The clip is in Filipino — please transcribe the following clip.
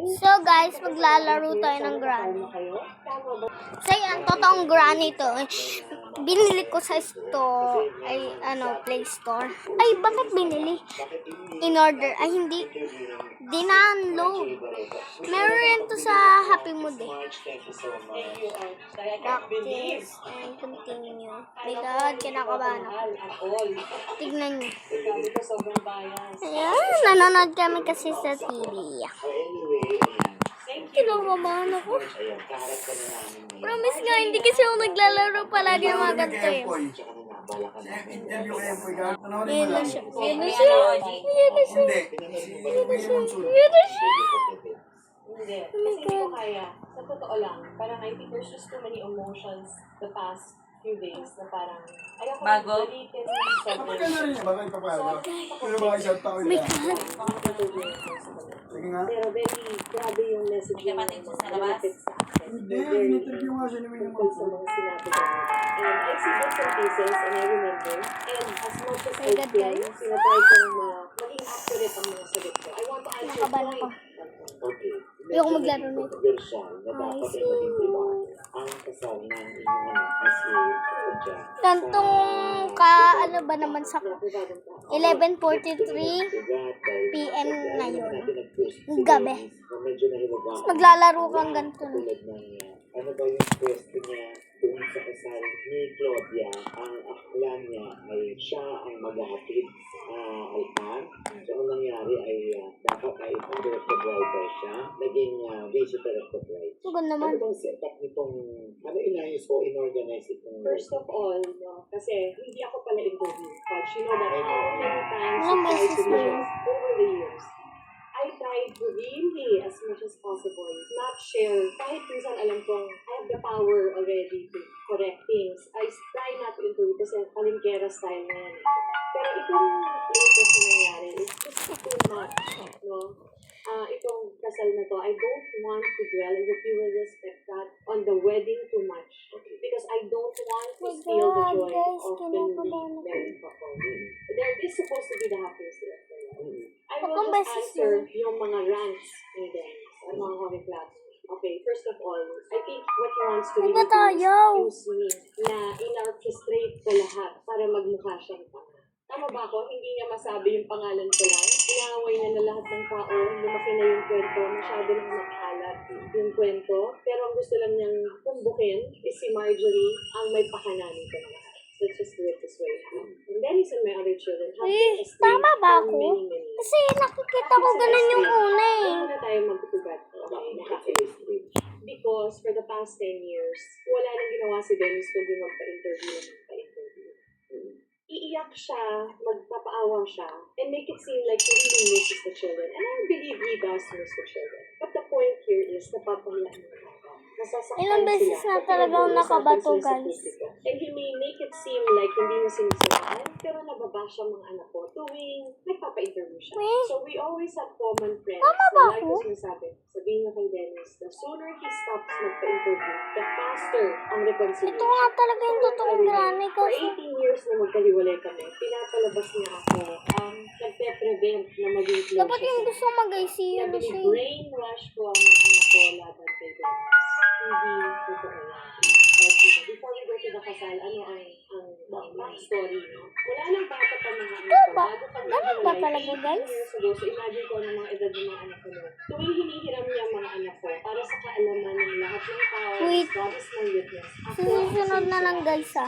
So guys, maglalaro tayo ng granny. So yan, totoong granny to. Binili ko sa store, Play Store. Ay, bakit binili? In order, ay hindi. Dinownload. Meron rin to sa Happy Mood eh. Practice and continue. My God, kinakabahan ako. Tignan nyo. Ayan, nanonood kami kasi sa TV. Kinakabahan ako. Promise nga, hindi kasi ako naglalaro palagi ng mga ganito eh. Yan na siya. Yan na siya. Yan na siya. Yan na siya. Yan na siya. Hindi. Kasi hindi ko kaya. Sa totoo lang, parang I think there's just too many emotions the past few days na parang ayoko balikin Kapag ka na rin niya, baka ipapala. Pero baka isang taon na. Sige nga. Pero very grabe yung message yung malapit sa akin. Hindi, in-interview nga siya naman Tungkol sa mga sinabi ko. And I see bits and pieces and I remember. And as much as I can, sinatry kong maging accurate ang mga sagot ko. I want to answer Nakabahan ako. Okay. Ayoko maglaro nito. Ay, ang kasal ng inyong as a Gantong ano ba naman sa 11:43 PM ngayon. Ng gabi. Tapos maglalaro kang ganito. Ano ba yung question niya doon sa kasal ni Claudia? Ang akla niya ay siya ang maghahatid altar. So, ang nangyari ay dapat ay under of the bride daw siya. Naging visitor of the bride. Maganda naman. Ano bang setup nitong, ano inayos o inorganize itong? First of all, kasi hindi ako pala interview coach. You know that how many times Mga you try beses to na do yun. this over the years. I tried to really, as much as possible, not share. Kahit minsan alam kong I have the power already to correct things. I try not to interview kasi palinkera style na yan. Pero itong latest na nangyari, it's just too much. No? Itong kasal na to, I don't want to dwell, and if you will respect that, on the wedding too much. Because I don't want to steal the joy of the newly married couple. There is supposed to be the happiest day of their life. I will just answer yung mga rants ni Dennis, ang mga comic classmates. Okay, first of all, I think what he wants to really do is use me na in-orchestrate ko lahat para magmukha siyang tanga. Tama ba ako? Hindi niya masabi yung pangalan ko lang. Inaaway niya na lahat ng tao. Lumaki na yung kwento. Masyado nang makalat yung kwento. Pero ang gusto lang niyang kumbukin is si Marjorie ang may pakananin ko na lahat. Let's just do it this way. And Dennis and my other children have been estranged Tama ba for ako? many years. Kasi nakikita ko ganun yung una eh. Huwag na tayo magtutugat. Okay, nakaka-estranged. Because for the past 10 years, wala nang ginawa si Dennis kundi magpa-interview na magpa-interview. Iiyak siya, magpapaawa siya, and make it seem like he really misses the children. And I believe he does miss the children. But the point here is, napapahiya niya. Nasasaktan Ilang beses sila. na talagang nakabato, guys. And he may make it seem like hindi niya sinisiraan, pero nababash ang mga anak ko tuwing nagpapa-interview siya. So we always have common friends. Tama ba Like ako? ko sinasabi, sabihin niya kay Dennis, the sooner he stops magpa-interview, the faster ang reconciliation. Ito nga talaga yung totoong granny For kasi. 18 years na magkahiwalay kami, pinapalabas niya ako ang nagpe-prevent na maging close. Dapat yung gusto mag-ICU na siya eh. Brainwash ko ang mga anak ko laban kay Dennis. Hindi totoo yan. Before we go to the kasal, ano ang backstory, no? Wala nang bata pa mga anak ko. ba? Bago kami Ganun ba hiwalay, talaga, 18 guys? years ago, so imagine ko ang mga edad ng mga anak ko noon. Tuwing hinihiram niya ang mga anak ko para sa kaalaman ng lahat ng tao, Wait. goddess ng witness. Ako ang Susunod na lang guys ah.